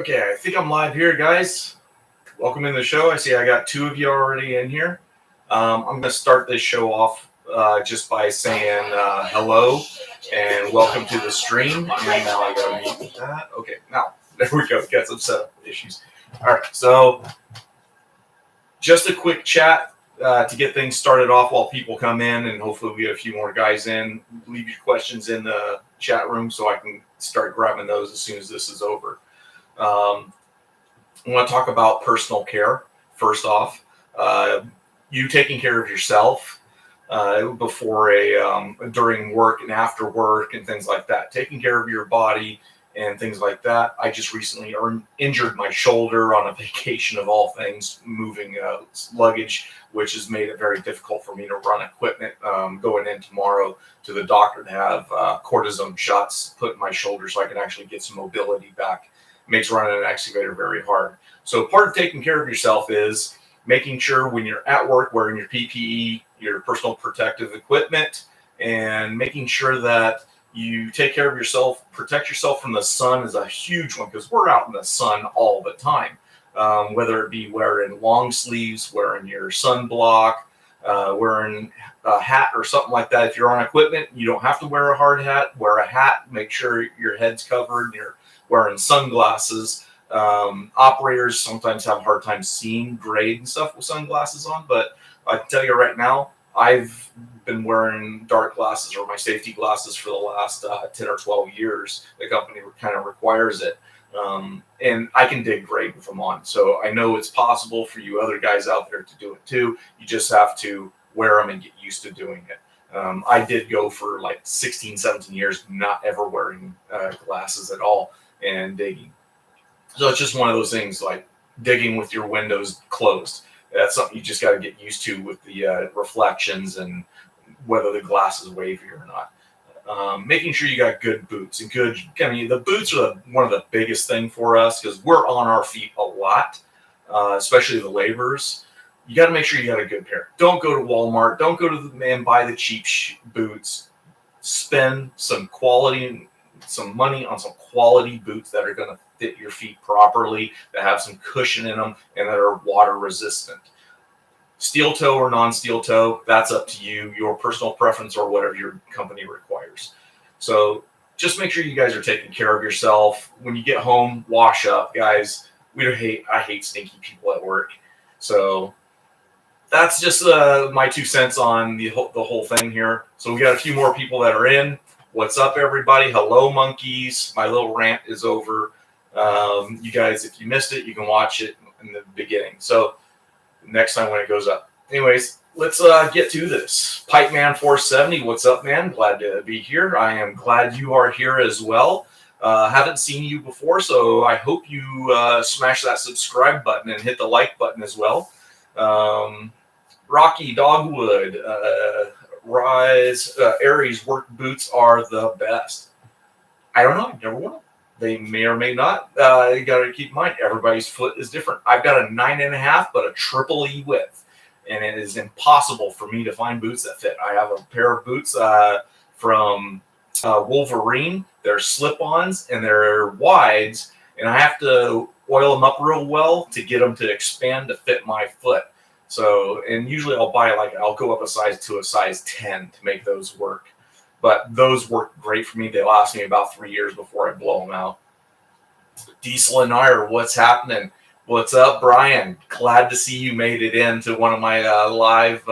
Okay, I think I'm live here, guys. Welcome to the show. I see I got two of you already in here. I'm going to start this show off just by saying hello and welcome to the stream. And now I got to mute that. Okay, now there we go. Got some setup issues. All right, so just a quick chat to get things started off while people come in, and hopefully we get a few more guys in. Leave your questions in the chat room so I can start grabbing those as soon as this is over. I want to talk about personal care first off. You taking care of yourself before during work and after work and things like that. Taking care of your body and things like that. I just recently injured my shoulder on a vacation of all things, moving luggage, which has made it very difficult for me to run equipment. Going in tomorrow to the doctor to have cortisone shots put in my shoulder so I can actually get some mobility back. Makes running an excavator very hard. So part of taking care of yourself is making sure when you're at work wearing your PPE, your personal protective equipment, and making sure that you take care of yourself. Protect yourself from the sun is a huge one because we're out in the sun all the time. Whether it be wearing long sleeves, wearing your sunblock, wearing a hat or something like that. If you're on equipment, you don't have to wear a hard hat. Wear a hat. Make sure your head's covered. And you're wearing sunglasses. Operators sometimes have a hard time seeing grade and stuff with sunglasses on, but I can tell you right now, I've been wearing dark glasses or my safety glasses for the last 10 or 12 years. The company kind of requires it. And I can dig grade with them on. So I know it's possible for you other guys out there to do it too. You just have to wear them and get used to doing it. I did go for like 16, 17 years not ever wearing glasses at all and digging. So it's just one of those things like digging with your windows closed. That's something you just got to get used to with the reflections and whether the glass is wavy or not. Making sure you got good boots and the boots are one of the biggest thing for us because we're on our feet a lot, especially the laborers. You got to make sure you got a good pair. Don't go to Walmart. Don't go to the man buy the cheap boots. Spend some money on some quality boots that are going to fit your feet properly, that have some cushion in them, and that are water resistant. Steel toe or non-steel toe, that's up to you, your personal preference or whatever your company requires. So just make sure you guys are taking care of yourself. When you get home, wash up, guys. I hate stinky people at work. So that's just my 2 cents on the whole thing here. So we got a few more people that are in. What's up, everybody? Hello, monkeys. My little rant is over. You guys, if you missed it, you can watch it in the beginning. So next time when it goes up. Anyways, let's get to this. Pipeman 470, what's up, man? Glad to be here. I am glad you are here as well. Haven't seen you before, so I hope you smash that subscribe button and hit the like button as well. Rocky Dogwood, Rise, Aries work boots are the best. I don't know. I've never worn them. They may or may not. You got to keep in mind, everybody's foot is different. I've got a 9.5, but a triple E width, and it is impossible for me to find boots that fit. I have a pair of boots from Wolverine. They're slip-ons and they're wides, and I have to oil them up real well to get them to expand to fit my foot. So, and usually I'll go up a size to a size 10 to make those work. But those work great for me. They last me about 3 years before I blow them out. Diesel and Iyer, what's happening? What's up, Brian? Glad to see you made it into one of my live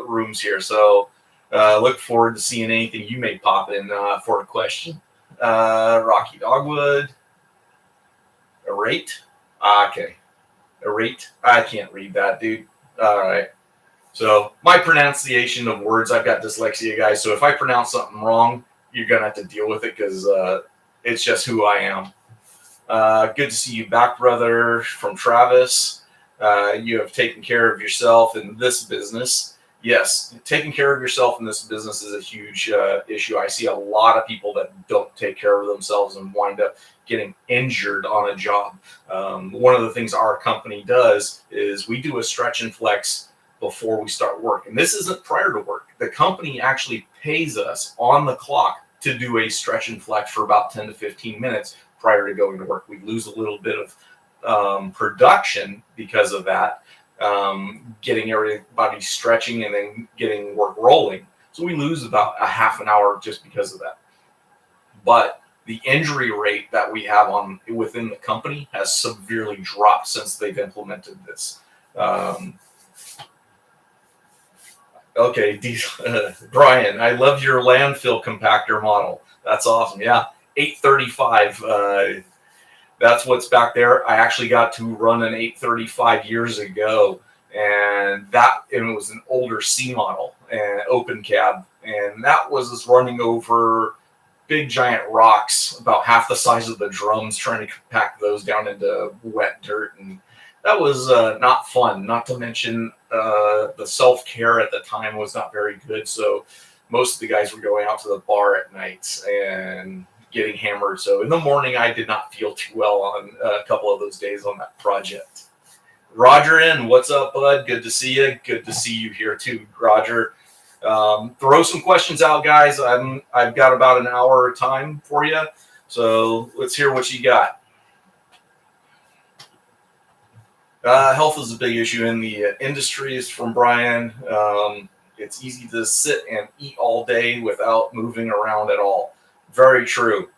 rooms here. So look forward to seeing anything you may pop in for a question. Rocky Dogwood. Arate? Okay. Arate? I can't read that, dude. All right. So my pronunciation of words, I've got dyslexia, guys. So if I pronounce something wrong, you're going to have to deal with it because it's just who I am. Good to see you back, brother, from Travis. You have taken care of yourself in this business. Yes, taking care of yourself in this business is a huge issue. I see a lot of people that don't take care of themselves and wind up getting injured on a job. One of the things our company does is we do a stretch and flex before we start work. And this isn't prior to work. The company actually pays us on the clock to do a stretch and flex for about 10 to 15 minutes prior to going to work. We lose a little bit of production because of that, getting everybody stretching and then getting work rolling. So we lose about a half an hour just because of that. But the injury rate that we have within the company has severely dropped since they've implemented this. Okay, Brian, I love your landfill compactor model. That's awesome. Yeah, 835. That's what's back there. I actually got to run an 835 years ago, and it was an older C model and open cab, and that was running over big giant rocks about half the size of the drums, trying to compact those down into wet dirt, and that was not fun. Not to mention the self-care at the time was not very good, so most of the guys were going out to the bar at night and getting hammered. So in the morning, I did not feel too well on a couple of those days on that project. Roger what's up, bud? Good to see you. Good to see you here too, Roger. Throw some questions out, guys. I've got about an hour of time for you, so let's hear what you got. Health is a big issue in the industries from Brian. It's easy to sit and eat all day without moving around at all. Very true.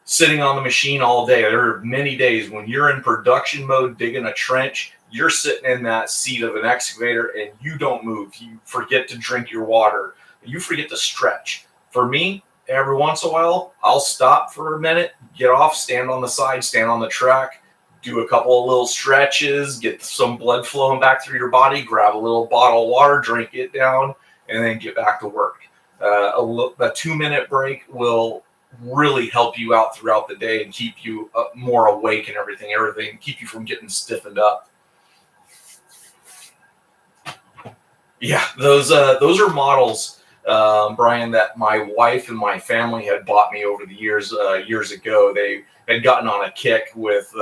Sitting on the machine all day. There are many days when you're in production mode digging a trench, you're sitting in that seat of an excavator and you don't move. You forget to drink your water. You forget to stretch. For me, every once in a while, I'll stop for a minute, get off, stand on the side, stand on the track, do a couple of little stretches, get some blood flowing back through your body, grab a little bottle of water, drink it down, and then get back to work. A 2-minute break will really help you out throughout the day and keep you more awake and everything, keep you from getting stiffened up. Yeah, those are models, Brian, that my wife and my family had bought me over the years ago. They had gotten on a kick with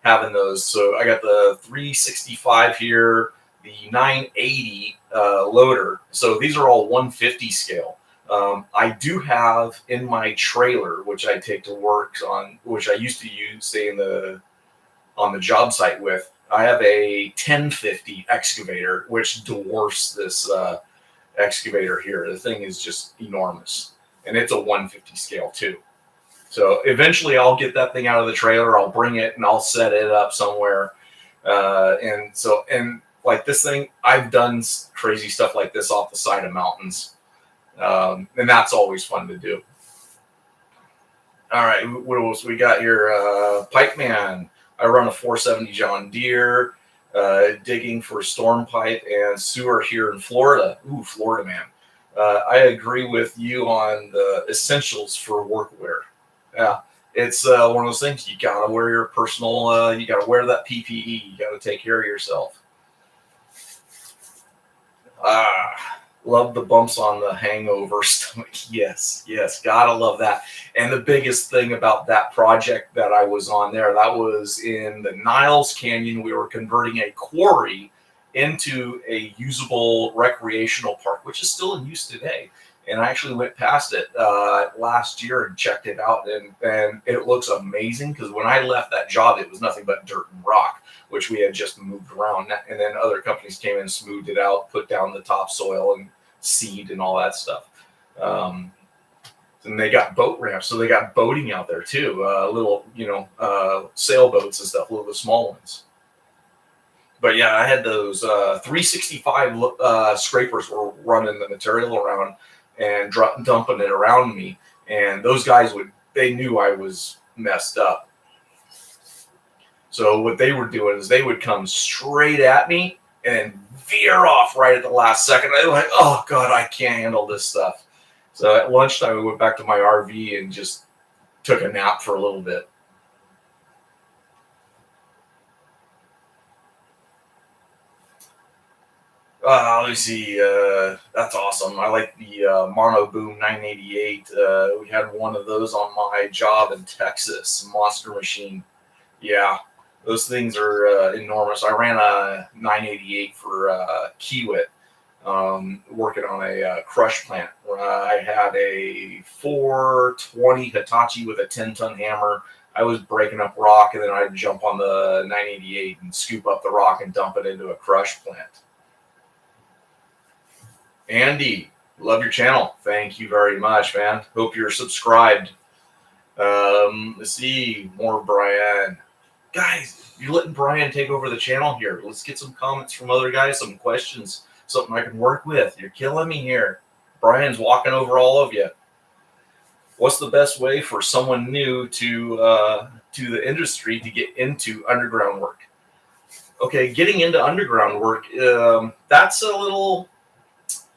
having those. So I got the 365 here, the 980 loader. So these are all 150 scale. I do have in my trailer, which I take to work on, which I used to use, say on the job site with. I have a 1050 excavator, which dwarfs this excavator here. The thing is just enormous, and it's a 150 scale too. So eventually I'll get that thing out of the trailer, I'll bring it and I'll set it up somewhere. And like this thing, I've done crazy stuff like this off the side of mountains. And that's always fun to do. All right, what else we got here? Pipe Man. I run a 470 John Deere, digging for storm pipe and sewer here in Florida. Ooh, Florida man. I agree with you on the essentials for workwear. Yeah, it's one of those things. You gotta wear your personal. You gotta wear that PPE. You gotta take care of yourself. Love the bumps on the hangover stomach. Yes, gotta love that. And the biggest thing about that project that I was on there, that was in the Niles Canyon. We were converting a quarry into a usable recreational park, which is still in use today. And I actually went past it last year and checked it out, and it looks amazing, because when I left that job, it was nothing but dirt and rock, which we had just moved around. And then other companies came in and smoothed it out, put down the topsoil and seed and all that stuff. And they got boat ramps, so they got boating out there too, little, sailboats and stuff, little small ones. But yeah, I had those 365 scrapers were running the material around and dumping it around me. And those guys they knew I was messed up. So what they were doing is they would come straight at me and veer off right at the last second. I was like, oh God, I can't handle this stuff. So at lunchtime, we went back to my RV and just took a nap for a little bit. Let me see. That's awesome. I like the Mono Boom 988. We had one of those on my job in Texas. Monster machine. Yeah, those things are enormous. I ran a 988 for Kiewit, working on a crush plant. I had a 420 Hitachi with a 10-ton hammer, I was breaking up rock, and then I'd jump on the 988 and scoop up the rock and dump it into a crush plant. Andy, love your channel. Thank you very much, man. Hope you're subscribed. Let's see, more Brian. Guys, you're letting Brian take over the channel here. Let's get some comments from other guys, some questions, something I can work with. You're killing me here. Brian's walking over all of you. What's the best way for someone new to the industry to get into underground work? Okay, getting into underground work,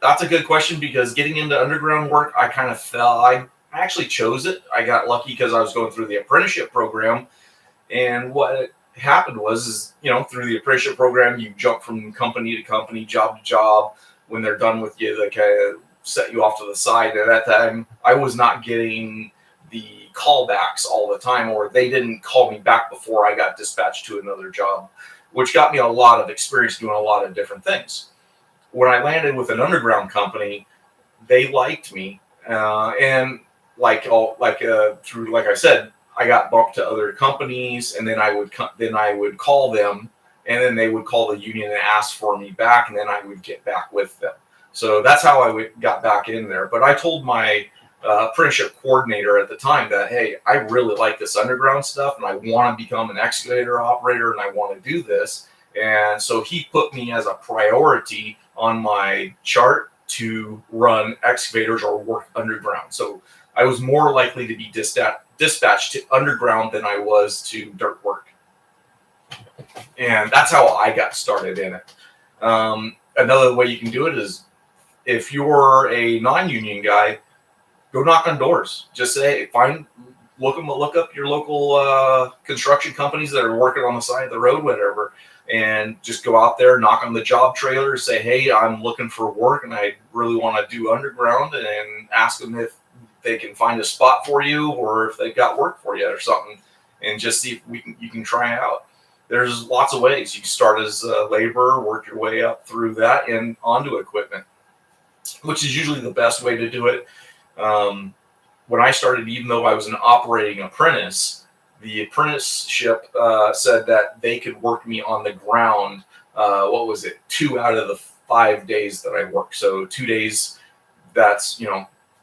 that's a good question, because getting into underground work, I kind of fell. I actually chose it. I got lucky because I was going through the apprenticeship program, and what happened was, through the apprenticeship program, you jump from company to company, job to job. When they're done with you, they kind of set you off to the side. And at that time, I was not getting the callbacks all the time, or they didn't call me back before I got dispatched to another job, which got me a lot of experience doing a lot of different things. When I landed with an underground company, they liked me, and like I said, I got bumped to other companies, and then I would call them, and then they would call the union and ask for me back, and then I would get back with them. So that's how I got back in there. But I told my apprenticeship coordinator at the time that, hey, I really like this underground stuff, and I want to become an excavator operator, and I want to do this. And so he put me as a priority on my chart to run excavators or work underground. So I was more likely to be dispatched to underground than I was to dirt work. And that's how I got started in it. Another way you can do it is, if you're a non-union guy, go knock on doors. Just say, look up your local construction companies that are working on the side of the road, whatever, and just go out there, knock on the job trailer, say, hey, I'm looking for work and I really want to do underground, and ask them if they can find a spot for you or if they've got work for you or something, and just see if you can try it out. There's lots of ways. You can start as a laborer, work your way up through that and onto equipment, which is usually the best way to do it. When I started, even though I was an operating apprentice, the apprenticeship said that they could work me on the ground. 2 out of the 5 days that I worked. So 2 days, that's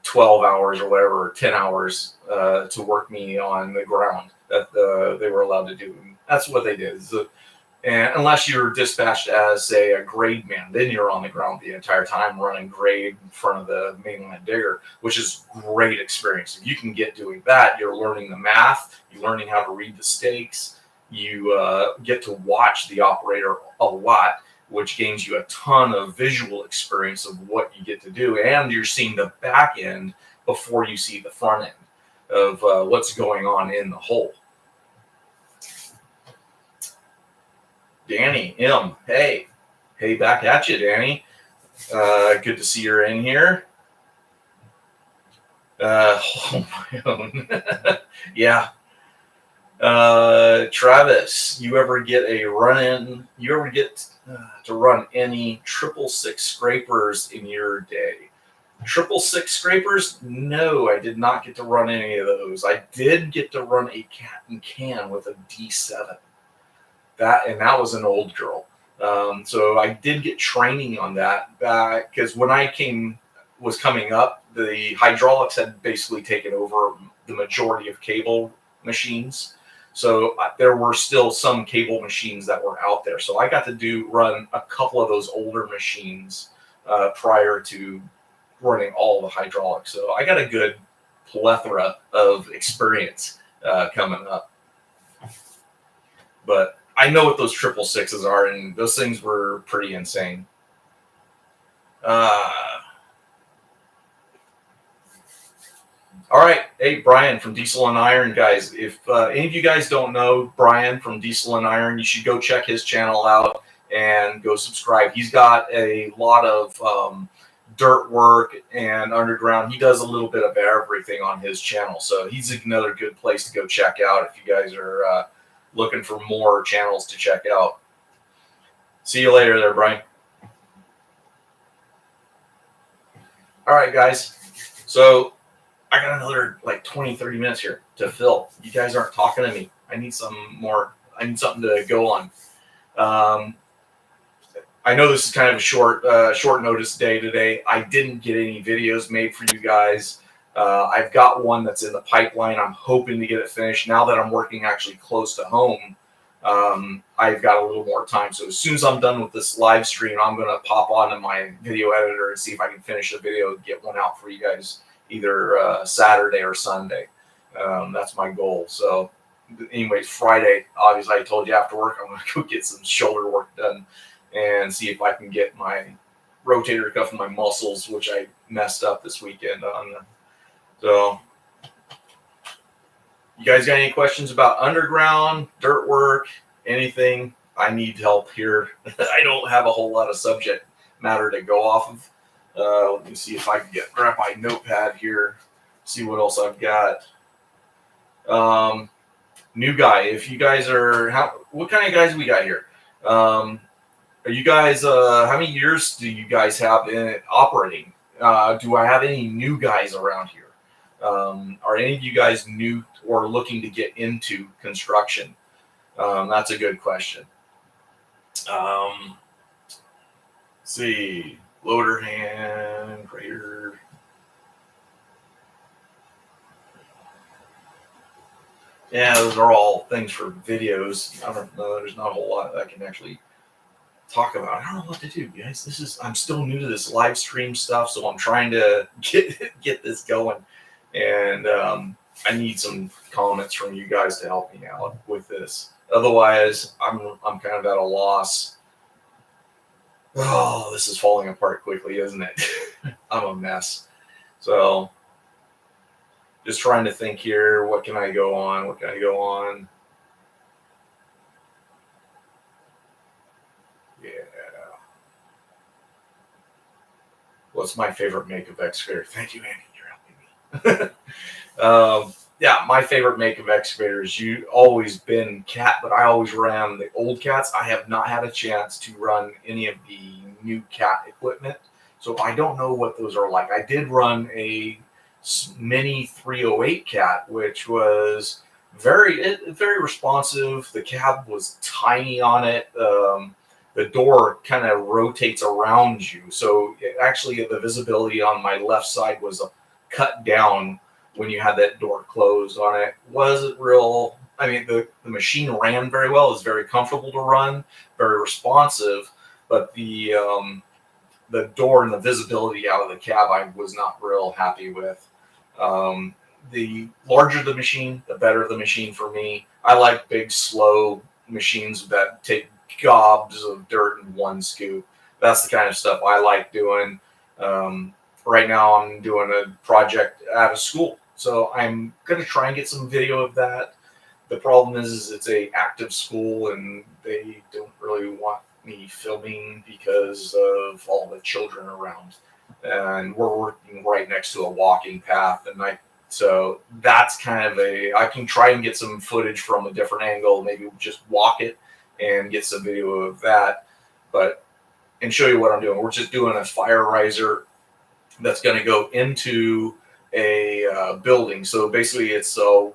12 hours or whatever, 10 hours to work me on the ground that they were allowed to do. And that's what they did. And unless you're dispatched as, say, a grade man, then you're on the ground the entire time running grade in front of the mainline digger, which is great experience. If you can get doing that, you're learning the math, you're learning how to read the stakes, you get to watch the operator a lot, which gains you a ton of visual experience of what you get to do, and you're seeing the back end before you see the front end of what's going on in the hole. Danny M, hey back at you, Danny. Good to see you're in here. Hold my own. Yeah. Travis, you ever get to run any 666 scrapers in your day? 666 scrapers? No, I did not get to run any of those. I did get to run a cat and can with a D7. That was an old girl. So I did get training on that because when I was coming up, the hydraulics had basically taken over the majority of cable machines. So there were still some cable machines that were out there. So I got to run a couple of those older machines prior to running all the hydraulics. So I got a good plethora of experience coming up. But I know what those 666s are, and those things were pretty insane. All right. Hey, Brian from Diesel and Iron, guys. If any of you guys don't know Brian from Diesel and Iron, you should go check his channel out and go subscribe. He's got a lot of dirt work and underground. He does a little bit of everything on his channel. So he's another good place to go check out if you guys are looking for more channels to check out. See you later there, Brian. All right, guys. So I got another like 20, 30 minutes here to fill. You guys aren't talking to me. I need I need something to go on. I know this is kind of a short notice day today. I didn't get any videos made for you guys. I've got one that's in the pipeline. I'm hoping to get it finished. Now that I'm working actually close to home, I've got a little more time. So as soon as I'm done with this live stream, I'm going to pop onto my video editor and see if I can finish the video and get one out for you guys either Saturday or Sunday. That's my goal. So anyways, Friday, obviously I told you after work, I'm going to go get some shoulder work done and see if I can get my rotator cuff and my muscles, which I messed up this weekend on. So you guys got any questions about underground, dirt work, anything? I need help here. I don't have a whole lot of subject matter to go off of. Let me see if I can grab my notepad here, see what else I've got. New guy, if you guys are, what kind of guys we got here? Are you guys, how many years do you guys have in it operating? Do I have any new guys around here? Are any of you guys new or looking to get into construction? That's a good question. Let's see, loader hand, grader. Yeah, those are all things for videos. I don't know. There's not a whole lot that I can actually talk about. I don't know what to do, guys. I'm still new to this live stream stuff, so I'm trying to get this going, and I need some comments from you guys to help me out with this. Otherwise, I'm kind of at a loss. Oh, this is falling apart quickly, isn't it? I'm a mess. So just trying to think here. What can I go on? What can I go on? Yeah. What's my favorite make of excavator? Thank you, Andy. You're helping me. Yeah, my favorite make of excavator has always been cat, but I always ran the old cats. I have not had a chance to run any of the new cat equipment, so I don't know what those are like. I did run a mini 308 cat, which was very responsive. The cab was tiny on it. The door kind of rotates around you, so actually the visibility on my left side was cut down when you had that door closed on it. Wasn't real. I mean, the machine ran very well. It was very comfortable to run, very responsive, but the door and the visibility out of the cab I was not real happy with. The larger the machine, the better the machine for me. I like big, slow machines that take gobs of dirt in one scoop. That's the kind of stuff I like doing. Right now I'm doing a project at a school, so I'm going to try and get some video of that. The problem is it's a active school and they don't really want me filming because of all the children around, and we're working right next to a walking path, and so that's kind of I can try and get some footage from a different angle, maybe just walk it and get some video of that, and show you what I'm doing. We're just doing a fire riser that's going to go into a building. So basically it's a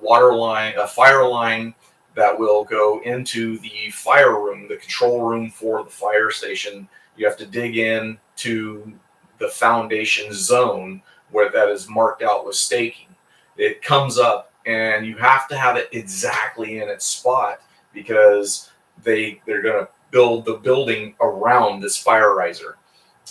fire line that will go into the fire room, the control room for the fire station. You have to dig in to the foundation zone where that is marked out with staking. It comes up and you have to have it exactly in its spot because they're going to build the building around this fire riser.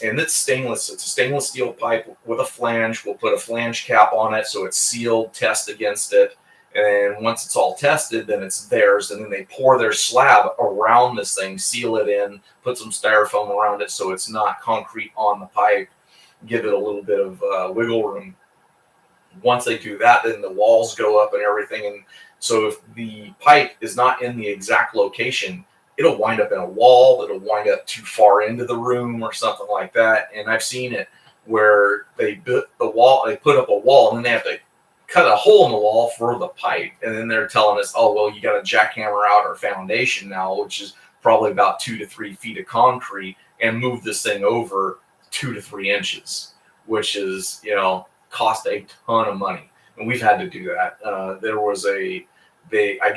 And it's stainless. It's a stainless steel pipe with a flange. We'll put a flange cap on it so it's sealed, test against it. And once it's all tested, then it's theirs. And then they pour their slab around this thing, seal it in, put some styrofoam around it so it's not concrete on the pipe, give it a little bit of wiggle room. Once they do that, then the walls go up and everything. And so if the pipe is not in the exact location, it'll wind up in a wall. It'll wind up too far into the room or something like that. And I've seen it where they built the wall, they put up a wall, and then they have to cut a hole in the wall for the pipe. And then they're telling us, oh, well, you got to jackhammer out our foundation now, which is probably about 2 to 3 feet of concrete, and move this thing over 2 to 3 inches, which is, cost a ton of money. and we've had to do that. There was I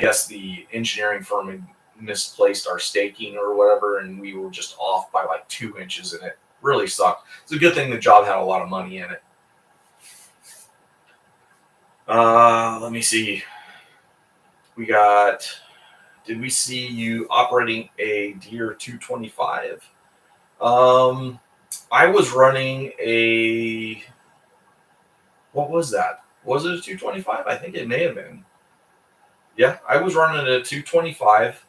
guess the engineering firm had misplaced our staking or whatever, and we were just off by like 2 inches, and it really sucked. It's a good thing the job had a lot of money in it. Let me see. Did we see you operating a Deere 225? I was running what was that? Was it a 225? I think it may have been. Yeah, I was running a 225.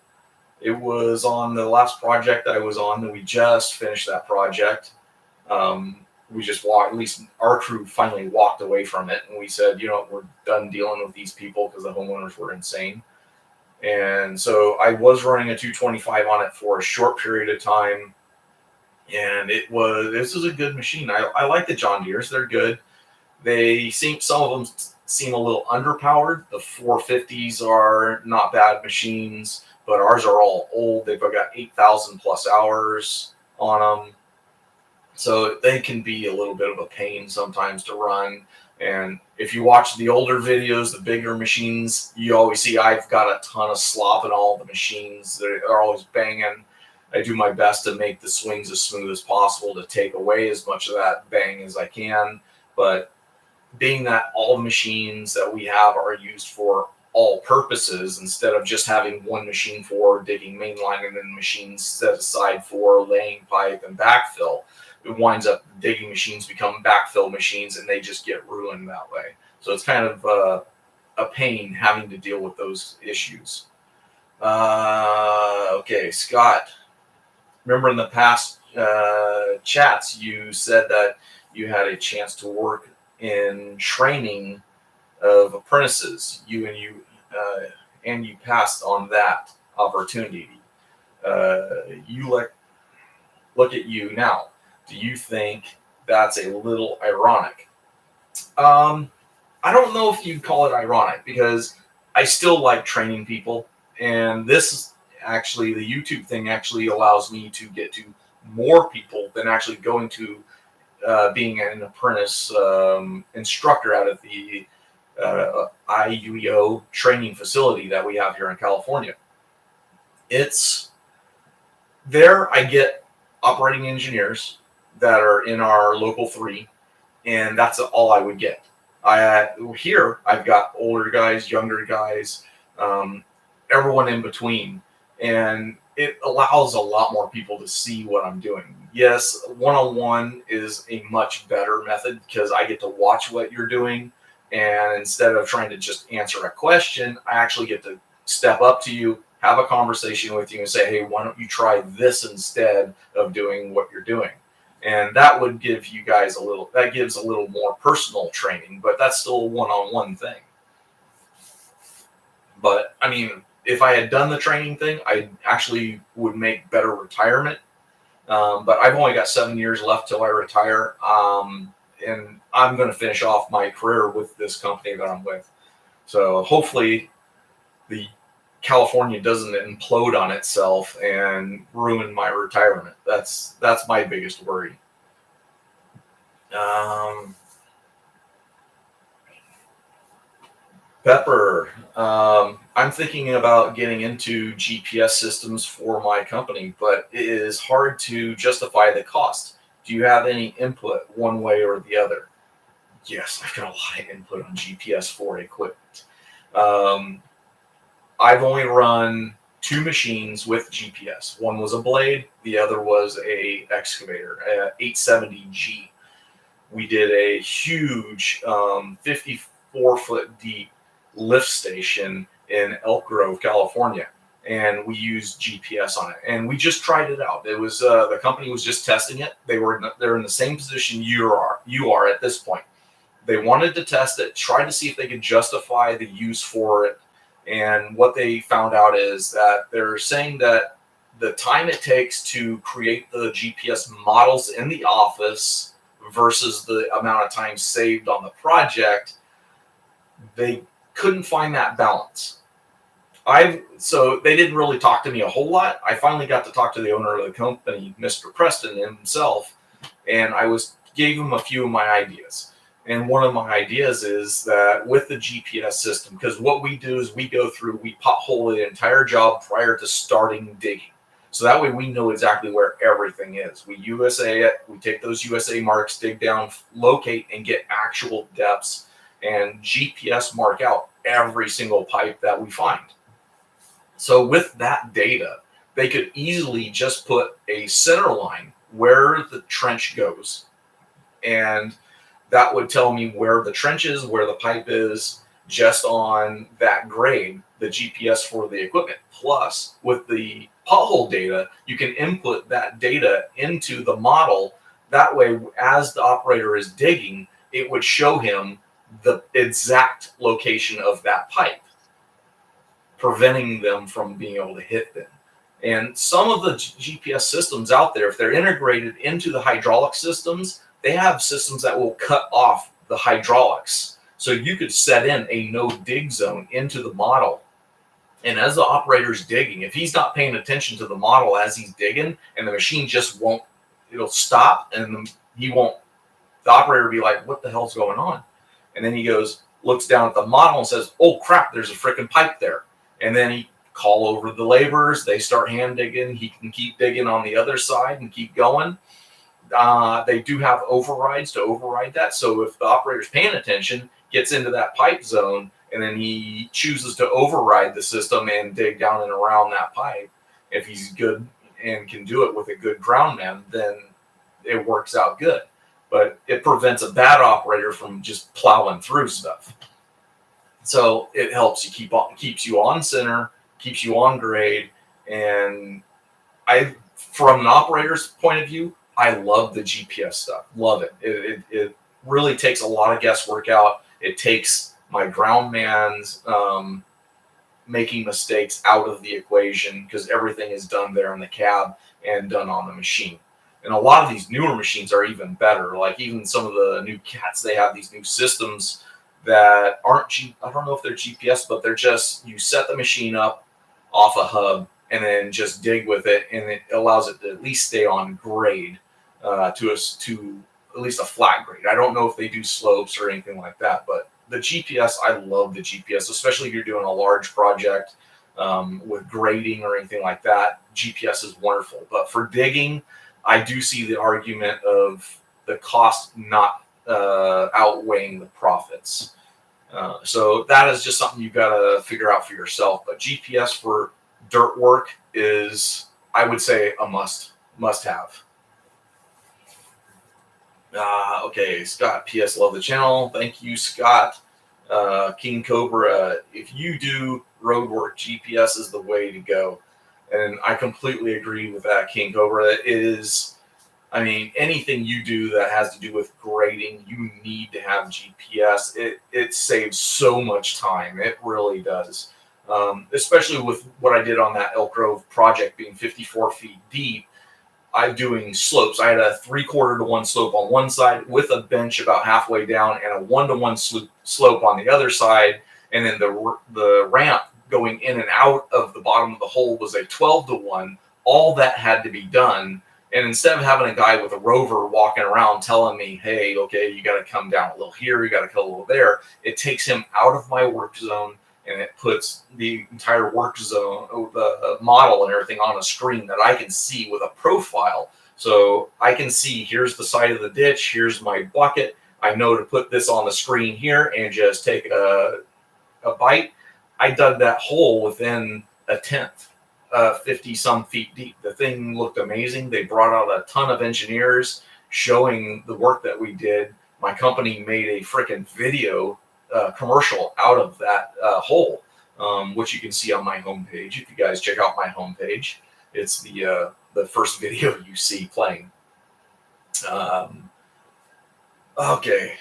It was on the last project I was on, and we just finished that project. We just walked, at least our crew finally walked away from it, and we said, we're done dealing with these people because the homeowners were insane. And so I was running a 225 on it for a short period of time, and this is a good machine. I like the John Deeres. They're good. Some of them seem a little underpowered. The 450s are not bad machines, but ours are all old. They've got 8,000 plus hours on them. So they can be a little bit of a pain sometimes to run. And if you watch the older videos, the bigger machines, you always see I've got a ton of slop in all the machines. They're always banging. I do my best to make the swings as smooth as possible to take away as much of that bang as I can. But being that all the machines that we have are used for all purposes, instead of just having one machine for digging mainline and then machines set aside for laying pipe and backfill, it winds up digging machines become backfill machines, and they just get ruined that way. So it's kind of a pain having to deal with those issues. Okay, Scott. Remember in the past chats, you said that you had a chance to work in training of apprentices. You passed on that opportunity. Look at you now. Do you think that's a little ironic? I don't know if you'd call it ironic, because I still like training people, and this actually, the YouTube thing actually allows me to get to more people than actually going to being an apprentice instructor out of the IUEO training facility that we have here in California. It's there. I get operating engineers that are in our local 3, and that's all I would get. Here I've got older guys, younger guys, everyone in between, and it allows a lot more people to see what I'm doing. Yes, one-on-one is a much better method because I get to watch what you're doing, and instead of trying to just answer a question, I actually get to step up to you, have a conversation with you, and say, hey, why don't you try this instead of doing what you're doing? And that would give you guys gives a little more personal training, but that's still a one-on-one thing. But I mean, if I had done the training thing, I actually would make better retirement. But I've only got 7 years left till I retire. And I'm going to finish off my career with this company that I'm with. So hopefully the California doesn't implode on itself and ruin my retirement. That's my biggest worry. Pepper, I'm thinking about getting into GPS systems for my company, but it is hard to justify the cost. Do you have any input one way or the other? Yes, I've got a lot of input on GPS for equipment. I've only run 2 machines with GPS. One was a blade, the other was a excavator, 870G. We did a huge 54-foot deep lift station in Elk Grove, California, and we used GPS on it. And we just tried it out. It was the company was just testing it. They're in the same position you are at this point. They wanted to test it, try to see if they could justify the use for it. And what they found out is that they're saying that the time it takes to create the GPS models in the office versus the amount of time saved on the project, they couldn't find that balance. So they didn't really talk to me a whole lot. I finally got to talk to the owner of the company, Mr. Preston himself, and I gave him a few of my ideas. And one of my ideas is that with the GPS system, because what we do is we go through, we pothole the entire job prior to starting digging. So that way we know exactly where everything is. We USA it, we take those USA marks, dig down, locate, and get actual depths and GPS mark out every single pipe that we find. So with that data, they could easily just put a center line where the trench goes, and that would tell me where the trench is, where the pipe is, just on that grade, the GPS for the equipment. Plus, with the pothole data, you can input that data into the model. That way, as the operator is digging, it would show him the exact location of that pipe, preventing them from being able to hit them. And some of the GPS systems out there, if they're integrated into the hydraulic systems, they have systems that will cut off the hydraulics. So you could set in a no dig zone into the model. And as the operator's digging, if he's not paying attention to the model as he's digging, and the machine just won't, it'll stop, and he won't, the operator will be like, what the hell's going on? And then he goes, looks down at the model and says, oh crap, there's a freaking pipe there. And then he call over the laborers, they start hand digging, he can keep digging on the other side and keep going. They do have overrides to override that. So if the operator's paying attention, gets into that pipe zone, and then he chooses to override the system and dig down and around that pipe, if he's good and can do it with a good ground man, then it works out good. But it prevents a bad operator from just plowing through stuff. So it helps you keeps you on center, keeps you on grade. And from an operator's point of view, I love the GPS stuff. Love it. It really takes a lot of guesswork out. It takes my ground man's making mistakes out of the equation, because everything is done there in the cab and done on the machine. And a lot of these newer machines are even better. Like even some of the new cats, they have these new systems that aren't I don't know if they're GPS, but they're just, you set the machine up off a hub and then just dig with it, and it allows it to at least stay on grade, to at least a flat grade. I don't know if they do slopes or anything like that, but the GPS, I love the GPS, especially if you're doing a large project with grading or anything like that. GPS is wonderful. But for digging, I do see the argument of the cost not outweighing the profits. So that is just something you've got to figure out for yourself. But GPS for dirt work is, I would say, a must have. Okay, Scott, P.S. Love the channel. Thank you, Scott. King Cobra, if you do road work, GPS is the way to go. And I completely agree with that, King Cobra. It is, I mean, anything you do that has to do with grading, you need to have GPS. It saves so much time. It really does. Especially with what I did on that Elk Grove project being 54 feet deep. I'm doing slopes. I had a 3/4 to 1 slope on one side with a bench about halfway down, and a 1 to 1 slope on the other side. And then the ramp going in and out of the bottom of the hole was a 12 to 1. All that had to be done. And instead of having a guy with a rover walking around telling me, hey, okay, you got to come down a little here, you got to come a little there, it takes him out of my work zone, and it puts the entire work zone, the model and everything on a screen that I can see with a profile. So I can see, here's the side of the ditch, here's my bucket. I know to put this on the screen here and just take a bite. I dug that hole within a tenth, 50 some feet deep. The thing looked amazing. They brought out a ton of engineers showing the work that we did. My company made a freaking video commercial out of that hole, which you can see on my homepage. If you guys check out my homepage, it's the first video you see playing. Okay,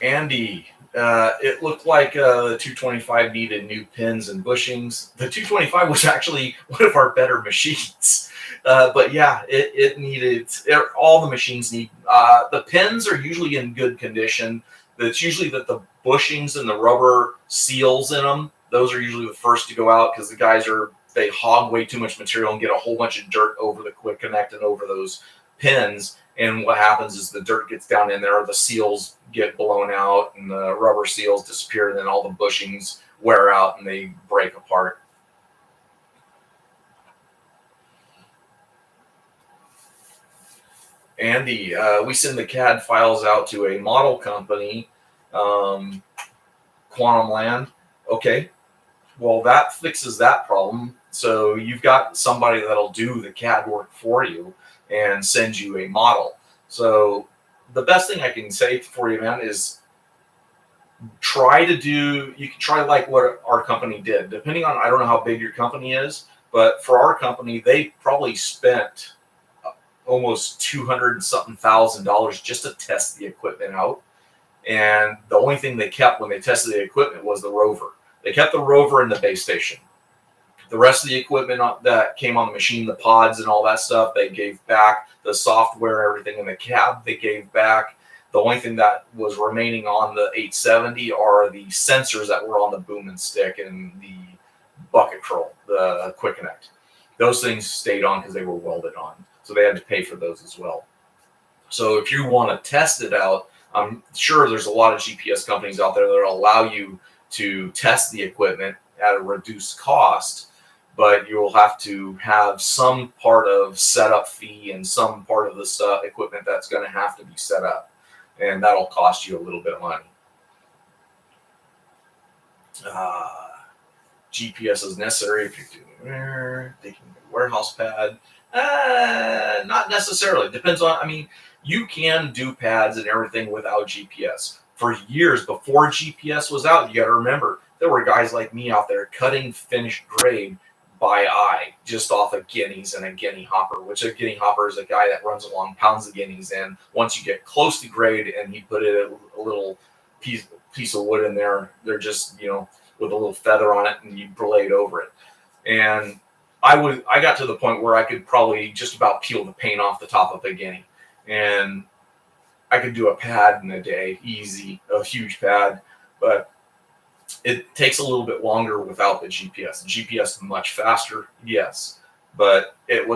Andy, it looked like the 225 needed new pins and bushings. The 225 was actually one of our better machines. But yeah, it needed, all the machines need, the pins are usually in good condition. It's usually that the bushings and the rubber seals in them, those are usually the first to go out, because the guys they hog way too much material and get a whole bunch of dirt over the quick connect and over those pins. And what happens is the dirt gets down in there, the seals get blown out, and the rubber seals disappear, and then all the bushings wear out and they break apart. Andy, we send the CAD files out to a model company, Quantum Land. Okay, well, that fixes that problem. So you've got somebody that'll do the CAD work for you and send you a model. So the best thing I can say for you, man, is you can try like what our company did. Depending on, I don't know how big your company is, but for our company, they probably spent almost $200 something thousand just to test the equipment out. And the only thing they kept when they tested the equipment was the rover. They kept the rover and the base station. The rest of the equipment that came on the machine, the pods and all that stuff, they gave back. The software, everything in the cab, they gave back. The only thing that was remaining on the 870 are the sensors that were on the boom and stick and the bucket curl, the quick connect. Those things stayed on because they were welded on. So they had to pay for those as well. So if you want to test it out, I'm sure there's a lot of GPS companies out there that will allow you to test the equipment at a reduced cost, but you'll have to have some part of setup fee and some part of the equipment that's going to have to be set up, and that'll cost you a little bit of money. GPS is necessary if you're doing taking a warehouse pad. Not necessarily. Depends on, you can do pads and everything without GPS. For years before GPS was out, you got to remember, there were guys like me out there cutting finished grade by eye, just off of guineas and a guinea hopper, which a guinea hopper is a guy that runs along pounds of guineas. And once you get close to grade and he put a little piece of wood in there, they're just, with a little feather on it, and you blade over it. And I got to the point where I could probably just about peel the paint off the top of a guinea. And I could do a pad in a day, easy, a huge pad, but it takes a little bit longer without the GPS. The GPS is much faster, yes, but it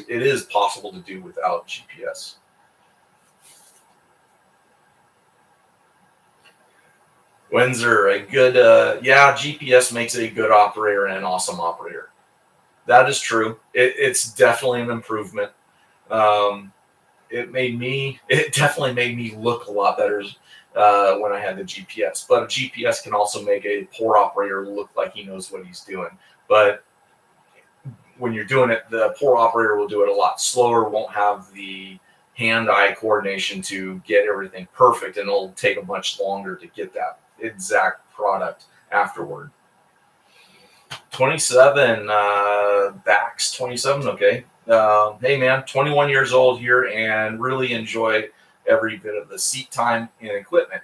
is possible to do without GPS. Windsor, a good, GPS makes a good operator and an awesome operator. That is true. It's definitely an improvement. It definitely made me look a lot better when I had the GPS. But a GPS can also make a poor operator look like he knows what he's doing. But when you're doing it, the poor operator will do it a lot slower, won't have the hand-eye coordination to get everything perfect, and it'll take a much longer to get that exact product afterward. 27, Bax 27, okay. Hey man, 21 years old here and really enjoy every bit of the seat time and equipment.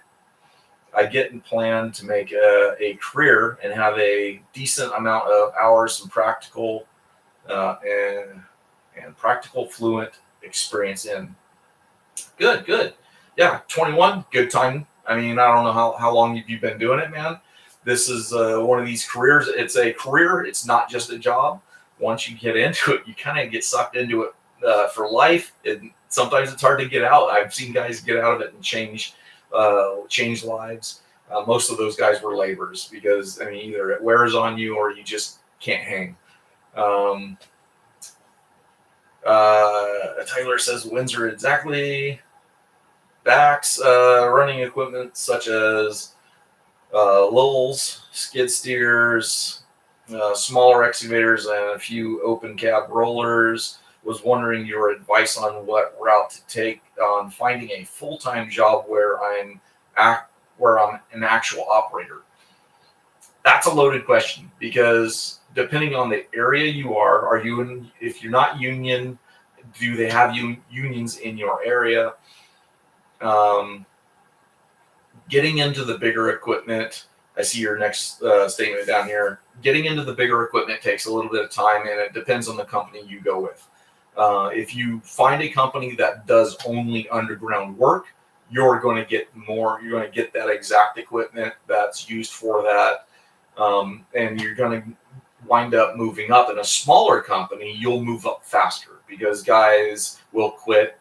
I get and plan to make a career and have a decent amount of hours and practical and practical fluent experience in. Good. Yeah, 21, good time. I don't know how long you've been doing it, man. This is one of these careers. It's a career. It's not just a job. Once you get into it, you kind of get sucked into it for life. Sometimes it's hard to get out. I've seen guys get out of it and change lives. Most of those guys were laborers because either it wears on you or you just can't hang. Tyler says Windsor exactly. Backs running equipment such as lulls, skid steers, smaller excavators, and a few open cab rollers. Was wondering your advice on what route to take on finding a full-time job where I'm an actual operator. That's a loaded question because depending on the area you are if you're not union, do they have unions in your area? Getting into the bigger equipment, I see your next statement down here. Getting into the bigger equipment takes a little bit of time, and it depends on the company you go with. If you find a company that does only underground work, you're going to get more. You're going to get that exact equipment that's used for that, and you're going to wind up moving up. In a smaller company, you'll move up faster because guys will quit,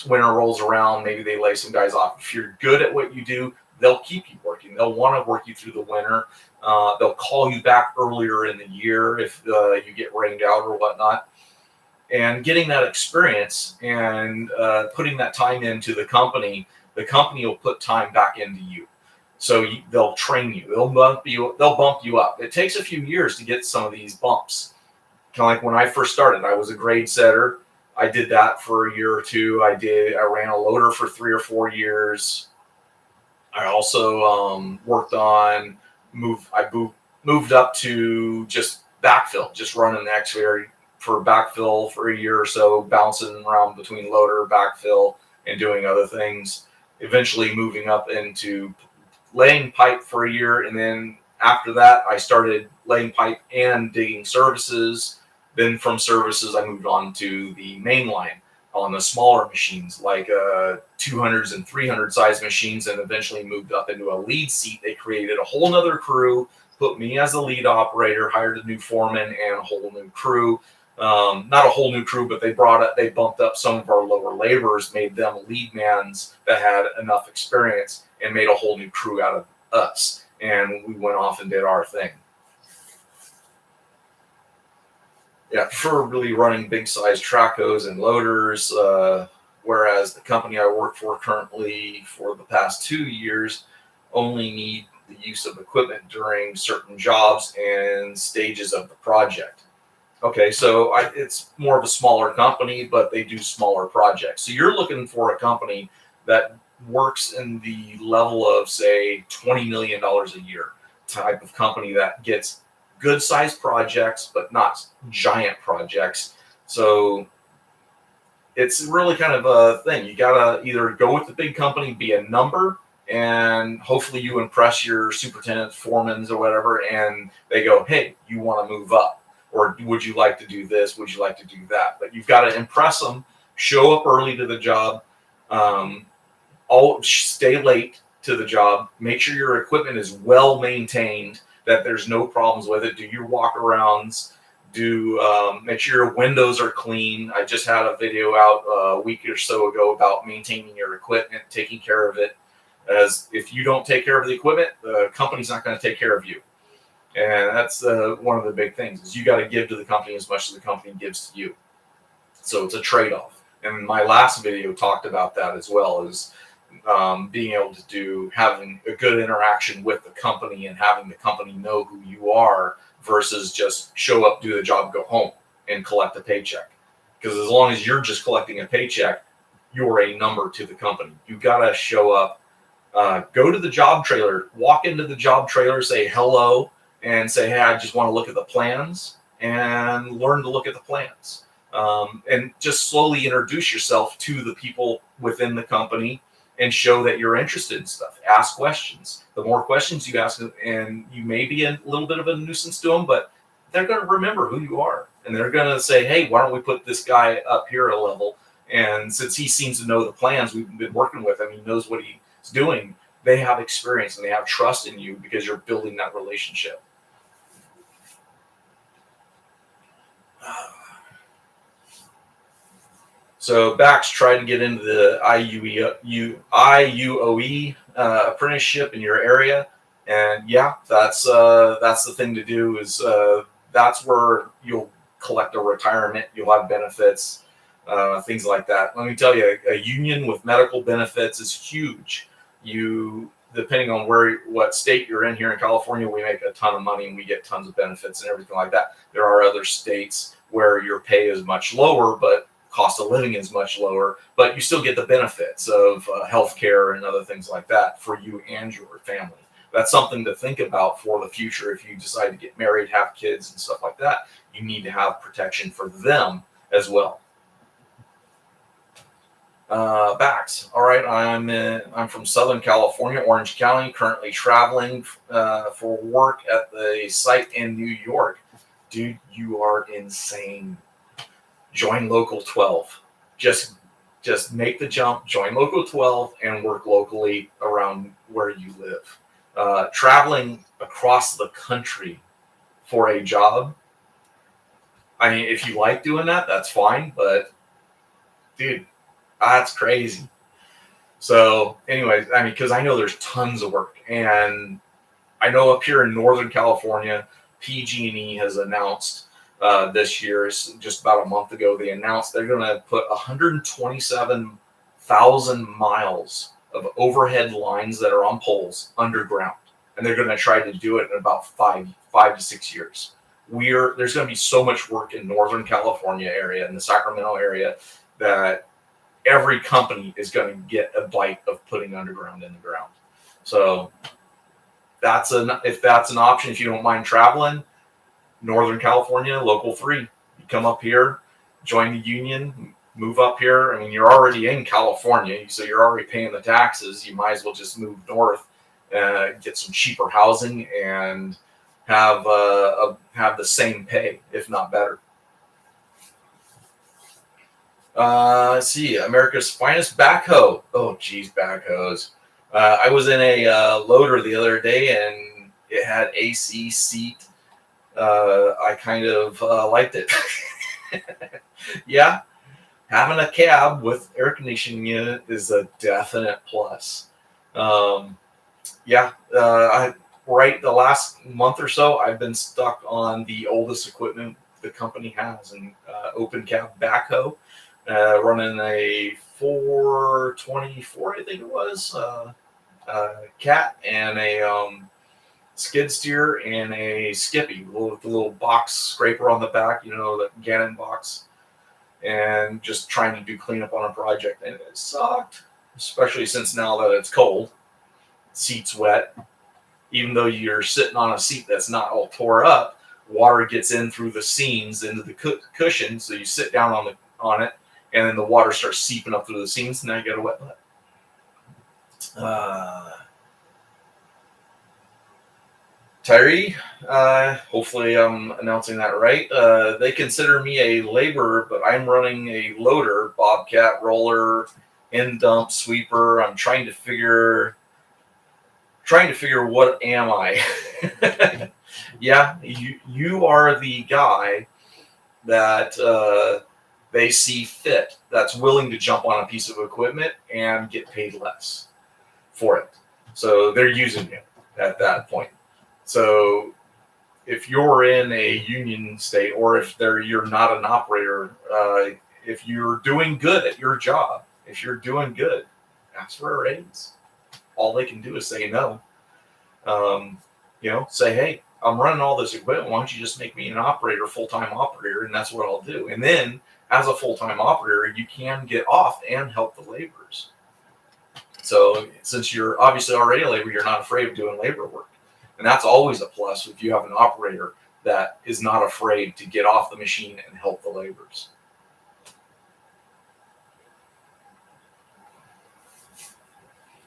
winter rolls around, maybe they lay some guys off. If you're good at what you do, they'll keep you working. They'll want to work you through the winter. They'll call you back earlier in the year if you get rained out or whatnot. And getting that experience and putting that time into the company will put time back into you. So they'll train you. They'll bump you up. It takes a few years to get some of these bumps. Kind of like when I first started, I was a grade setter. I did that for a year or two. I ran a loader for 3 or 4 years. I also worked on moved up to just backfill, just running the excavator for backfill for a year or so, bouncing around between loader, backfill, and doing other things. Eventually moving up into laying pipe for a year, and then after that, I started laying pipe and digging services. Then from services, I moved on to the main line on the smaller machines, like 200s and 300 size machines, and eventually moved up into a lead seat. They created a whole nother crew, put me as a lead operator, hired a new foreman and a whole new crew. Not a whole new crew, but they bumped up some of our lower laborers, made them lead mans that had enough experience, and made a whole new crew out of us. And we went off and did our thing. Yeah, prefer really running big size tracos and loaders, whereas the company I work for currently for the past 2 years only need the use of equipment during certain jobs and stages of the project. Okay, so it's more of a smaller company, but they do smaller projects. So you're looking for a company that works in the level of, say, $20 million a year type of company that gets good sized projects, but not giant projects. So it's really kind of a thing. You got to either go with the big company, be a number, and hopefully you impress your superintendents, foremans, or whatever, and they go, hey, you want to move up. Or would you like to do this? Would you like to do that? But you've got to impress them, show up early to the job, stay late to the job, make sure your equipment is well maintained, that there's no problems with it. Do your walk-arounds, make sure your windows are clean. I just had a video out a week or so ago about maintaining your equipment, taking care of it. As if you don't take care of the equipment, the company's not going to take care of you. And that's one of the big things is you got to give to the company as much as the company gives to you. So it's a trade-off. And my last video talked about that as well, as being able to having a good interaction with the company and having the company know who you are versus just show up, do the job, go home and collect a paycheck. Because as long as you're just collecting a paycheck, you're a number to the company. You got to show up, go to the job trailer, walk into the job trailer, say hello, and say, hey, I just want to look at the plans, and learn to look at the plans. And just slowly introduce yourself to the people within the company and show that you're interested in stuff. Ask questions. The more questions you ask, and you may be a little bit of a nuisance to them, but they're going to remember who you are. And they're going to say, hey, why don't we put this guy up here a level? And since he seems to know the plans we've been working with him, he knows what he's doing, they have experience and they have trust in you because you're building that relationship. So Bax tried to get into the IUOE apprenticeship in your area, and yeah, that's the thing to do. Is that's where you'll collect a retirement, you'll have benefits, things like that. Let me tell you, a union with medical benefits is huge. Depending on what state you're in, here in California, we make a ton of money and we get tons of benefits and everything like that. There are other states where your pay is much lower, but cost of living is much lower, but you still get the benefits of healthcare and other things like that for you and your family. That's something to think about for the future. If you decide to get married, have kids and stuff like that, you need to have protection for them as well. Bax. All right, I'm from Southern California, Orange County, currently traveling for work at the site in New York. Dude, you are insane. Join Local 12. Just make the jump, join Local 12, and work locally around where you live. Traveling across the country for a job, I mean, if you like doing that, that's fine. But, dude, That's crazy. So, anyways, I mean, because I know there's tons of work, and I know up here in Northern California, PG&E has announced this year, just about a month ago, they announced they're going to put 127,000 miles of overhead lines that are on poles underground, and they're going to try to do it in about 5 to 6 years. There's going to be so much work in Northern California area, in the Sacramento area, that every company is going to get a bite of putting underground in the ground. So if that's an option, if you don't mind traveling, Northern California, Local 3, you come up here, join the union, move up here. I mean, you're already in California, so you're already paying the taxes. You might as well just move north, get some cheaper housing, and have the same pay, if not better. Let's see, America's finest backhoe. Oh, geez, backhoes. I was in a loader the other day, and it had AC seat. I kind of liked it. Yeah, having a cab with air conditioning unit is a definite plus. Yeah, right the last month or so, I've been stuck on the oldest equipment the company has, an open cab backhoe, running a 424, I think it was, cat, and a skid steer, and a Skippy with the little box scraper on the back, the Gannon box, and just trying to do cleanup on a project. And it sucked, especially since now that it's cold, seat's wet. Even though you're sitting on a seat that's not all tore up, water gets in through the seams into the cushion, so you sit down on it, and then the water starts seeping up through the seams, and now you get a wet butt. Tyree, hopefully I'm announcing that right. They consider me a laborer, but I'm running a loader, bobcat, roller, end dump, sweeper. I'm trying to figure what am I. Yeah, you are the guy that they see fit, that's willing to jump on a piece of equipment and get paid less for it. So they're using you at that point. So if you're in a union state, or if you're not an operator, if you're doing good at your job, if you're doing good, ask for a raise. All they can do is say no. Say, hey, I'm running all this equipment. Why don't you just make me an operator, full-time operator, and that's what I'll do. And then, as a full-time operator, you can get off and help the laborers. So since you're obviously already a laborer, you're not afraid of doing labor work. And that's always a plus if you have an operator that is not afraid to get off the machine and help the laborers.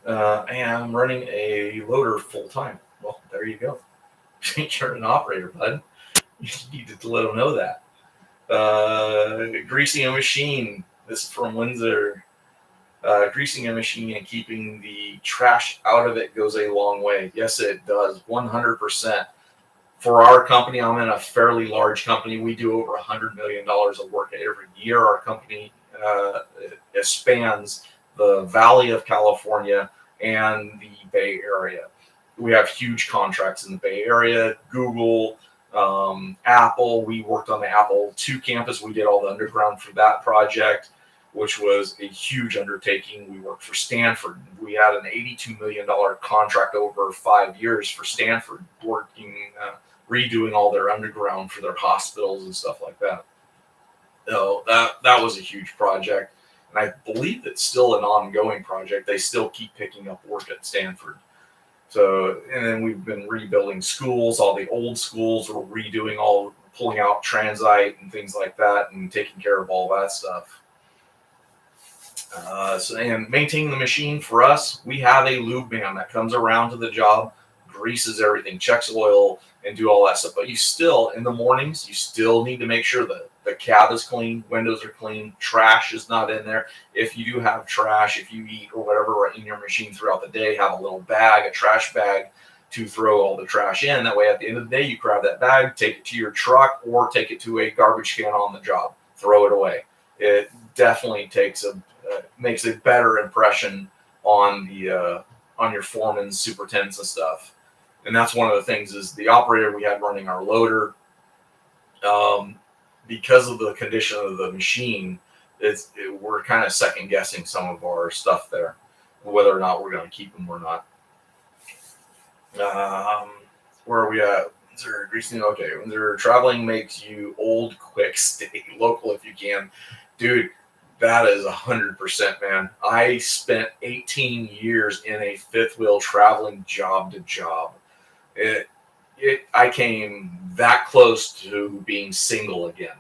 I am running a loader full-time. Well, there you go. You're an operator, bud. You need to let them know that. Greasing a machine. This is from Windsor. Greasing a machine and keeping the trash out of it goes a long way. Yes, it does. 100%. For our company, I'm in a fairly large company. We do over $100 million of work every year. Our company it spans the Valley of California and the Bay Area. We have huge contracts in the Bay Area. Google, Apple. We worked on the Apple II campus. We did all the underground for that project, which was a huge undertaking. We worked for Stanford. We had an $82 million contract over 5 years for Stanford, redoing all their underground for their hospitals and stuff like that. So that was a huge project. And I believe it's still an ongoing project. They still keep picking up work at Stanford. So, and then we've been rebuilding schools, all the old schools. We're redoing pulling out transite and things like that, and taking care of all that stuff. And maintaining the machine for us, we have a lube man that comes around to the job, greases everything, checks oil, and do all that stuff. But in the mornings, you still need to make sure that the cab is clean, windows are clean, trash is not in there. If you do have trash, if you eat or whatever in your machine throughout the day, have a little bag, a trash bag, to throw all the trash in. That way, at the end of the day, you grab that bag, take it to your truck, or take it to a garbage can on the job. Throw it away. It definitely takes makes a better impression on the on your foremen, superintendents, and stuff. And that's one of the things is the operator we had running our loader. Because of the condition of the machine, we're kind of second guessing some of our stuff there, whether or not we're going to keep them or not. Where are we at? Is there greasing? Okay, when they're traveling makes you old quick, stay local if you can. Dude, that is 100%, man. I spent 18 years in a fifth wheel traveling job to job. I came that close to being single again.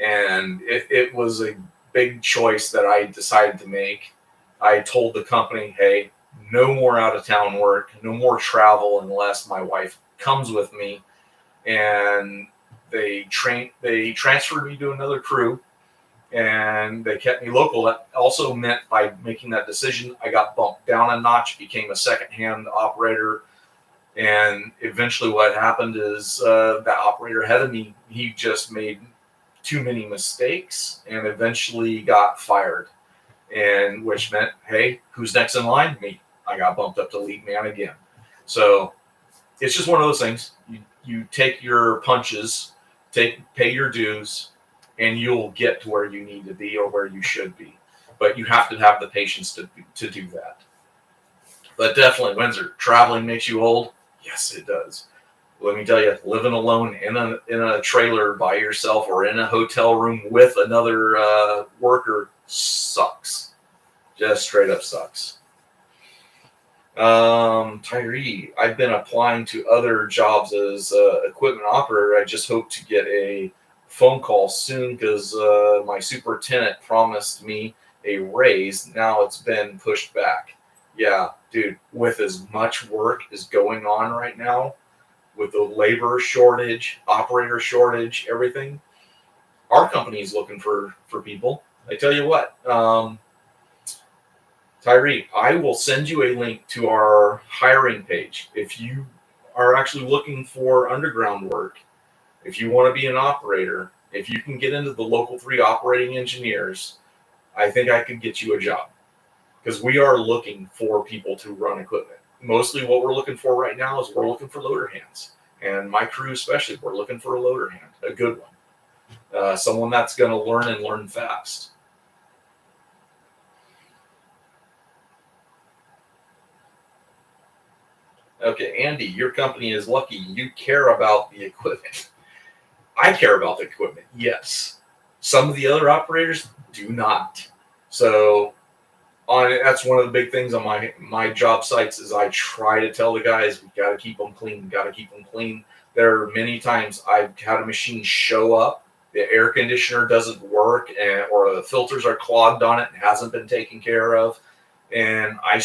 And it was a big choice that I decided to make. I told the company, hey, no more out of town work, no more travel unless my wife comes with me. And they transferred me to another crew, and they kept me local. That also meant by making that decision, I got bumped down a notch, became a second-hand operator. And eventually what happened is that operator ahead of me, he just made too many mistakes and eventually got fired. And which meant, hey, who's next in line? Me. I got bumped up to lead man again. So it's just one of those things. You take your punches, pay your dues, and you'll get to where you need to be or where you should be. But you have to have the patience to do that. But definitely, Windsor, traveling makes you old. Yes, it does. Let me tell you, living alone in a trailer by yourself or in a hotel room with another worker sucks. Just straight up sucks. Tyree, I've been applying to other jobs as equipment operator. I just hope to get a phone call soon because my superintendent promised me a raise. Now it's been pushed back. Yeah, dude, with as much work as going on right now, with the labor shortage, operator shortage, everything, our company is looking for people. I tell you what, Tyree, I will send you a link to our hiring page. If you are actually looking for underground work, if you want to be an operator, if you can get into the local 3 operating engineers, I think I could get you a job. Because we are looking for people to run equipment. Mostly what we're looking for right now is we're looking for loader hands. And my crew especially, we're looking for a loader hand, a good one. Someone that's going to learn and learn fast. Okay, Andy, your company is lucky. You care about the equipment. I care about the equipment, yes. Some of the other operators do not. So that's one of the big things on my job sites is I try to tell the guys, we got to keep them clean, There are many times I've had a machine show up, the air conditioner doesn't work, or the filters are clogged on it and hasn't been taken care of, and I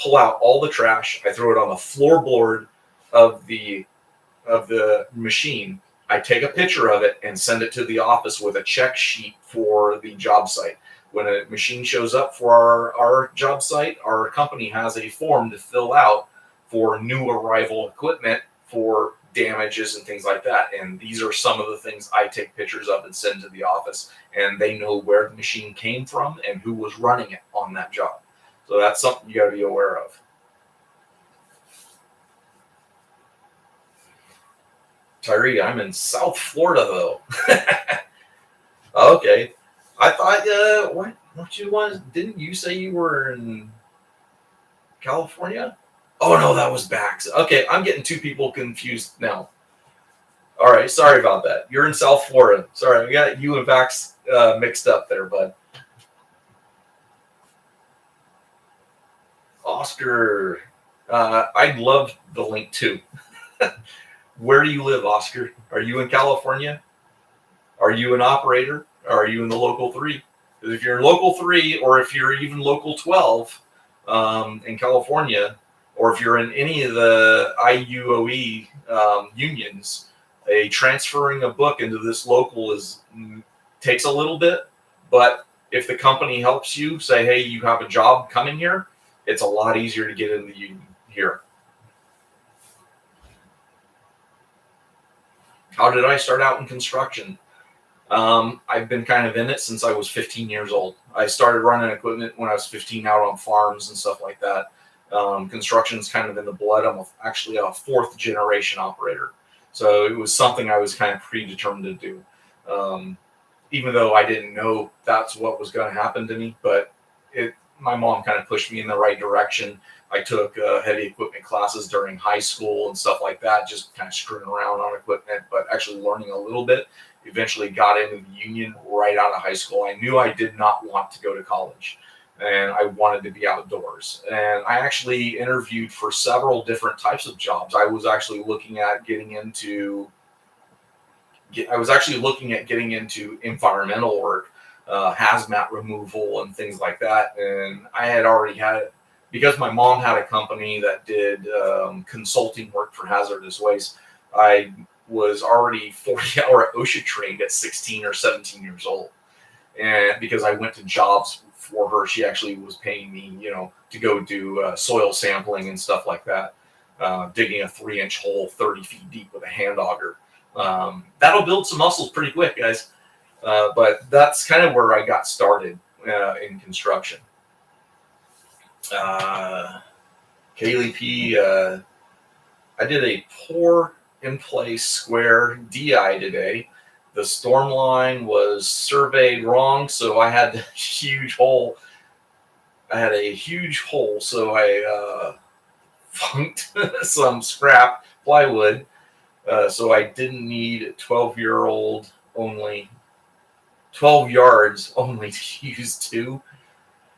pull out all the trash, I throw it on the floorboard of the machine. I take a picture of it and send it to the office with a check sheet for the job site. When a machine shows up for our job site, our company has a form to fill out for new arrival equipment for damages and things like that. And these are some of the things I take pictures of and send to the office. And they know where the machine came from and who was running it on that job. So that's something you got to be aware of. Tyree, I'm in South Florida, though. Okay. I thought, what you want? Didn't you say you were in California? Oh, no, that was Bax. Okay, I'm getting 2 people confused now. All right, sorry about that. You're in South Florida. Sorry, I got you and Bax mixed up there, bud. Oscar, I'd love the link too. Where do you live, Oscar? Are you in California? Are you an operator? Or are you in the local 3? Because if you're in local 3, or if you're even local 12 in California, or if you're in any of the IUOE unions, transferring a book into this local takes a little bit. But if the company helps you say, hey, you have a job coming here, it's a lot easier to get in the union here. How did I start out in construction? I've been kind of in it since I was 15 years old. I started running equipment when I was 15 out on farms and stuff like that. Construction's kind of in the blood. I'm actually a fourth generation operator. So it was something I was kind of predetermined to do. Even though I didn't know that's what was going to happen to me, but my mom kind of pushed me in the right direction. I took heavy equipment classes during high school and stuff like that, just kind of screwing around on equipment, but actually learning a little bit. Eventually got into the union right out of high school. I knew I did not want to go to college and I wanted to be outdoors. And I actually interviewed for several different types of jobs. I was actually looking at getting into environmental work, hazmat removal, and things like that. And I had already had, because my mom had a company that did consulting work for hazardous waste. I was already 40-hour OSHA trained at 16 or 17 years old. And because I went to jobs for her, she actually was paying me, to go do soil sampling and stuff like that, digging a 3-inch hole 30 feet deep with a hand auger. That'll build some muscles pretty quick, guys. But that's kind of where I got started in construction. Kaylee P, I did a pour in place square DI today. The storm line was surveyed wrong, so I had a huge hole. So I funked some scrap plywood. So I didn't need 12 yards only to use 2.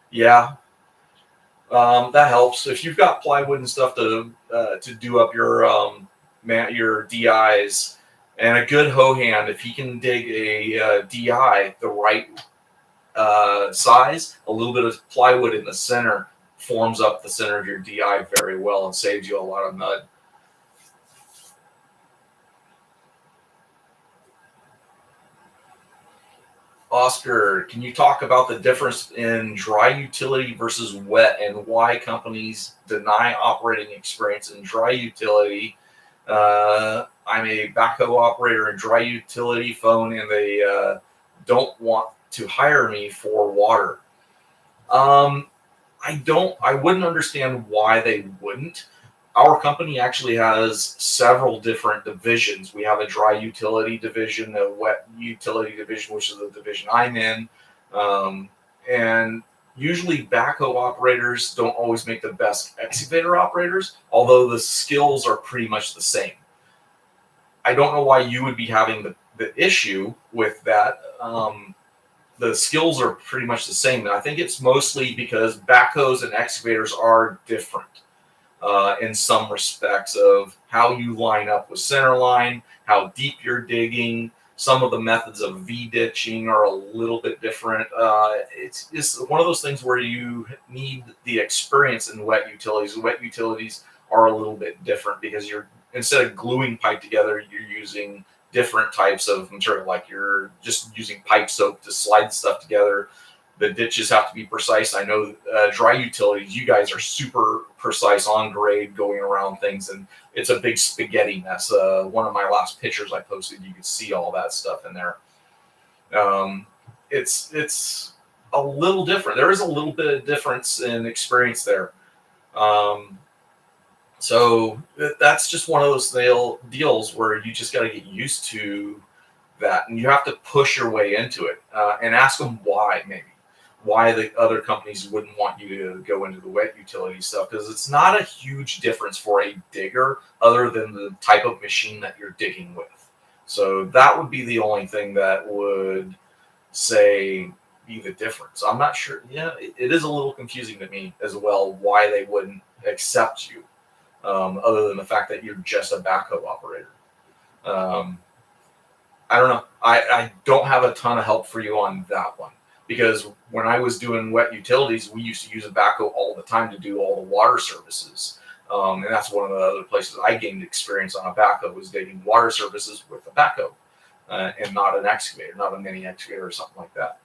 Yeah, that helps. If you've got plywood and stuff to do up your DIs, and a good hoe hand, if he can dig a DI the right size, a little bit of plywood in the center forms up the center of your DI very well and saves you a lot of mud. Oscar, can you talk about the difference in dry utility versus wet and why companies deny operating experience in dry utility? I'm a backhoe operator in dry utility phone, and they don't want to hire me for water. I wouldn't understand why they wouldn't. Our company actually has several different divisions. We have a dry utility division, a wet utility division, which is the division I'm in. And usually backhoe operators don't always make the best excavator operators, although the skills are pretty much the same. I don't know why you would be having the issue with that. The skills are pretty much the same. And I think it's mostly because backhoes and excavators are different. In some respects of how you line up with center line, how deep you're digging. Some of the methods of V-ditching are a little bit different. It's just one of those things where you need the experience in wet utilities. Wet utilities are a little bit different because instead of gluing pipe together, you're using different types of material, like you're just using pipe soap to slide stuff together. The ditches have to be precise. I know dry utilities, you guys are super precise on grade going around things, and it's a big spaghetti mess. One of my last pictures I posted, you can see all that stuff in there. It's a little different. There is a little bit of difference in experience there. So that's just one of those deals where you just got to get used to that, and you have to push your way into it and ask them why the other companies wouldn't want you to go into the wet utility stuff, because it's not a huge difference for a digger other than the type of machine that you're digging with. So that would be the only thing that would be the difference. I'm not sure. Yeah, it is a little confusing to me as well why they wouldn't accept you, other than the fact that you're just a backhoe operator. I don't know. I don't have a ton of help for you on that one. Because when I was doing wet utilities, we used to use a backhoe all the time to do all the water services. And that's one of the other places I gained experience on a backhoe, was digging water services with a backhoe and not an excavator, not a mini excavator or something like that.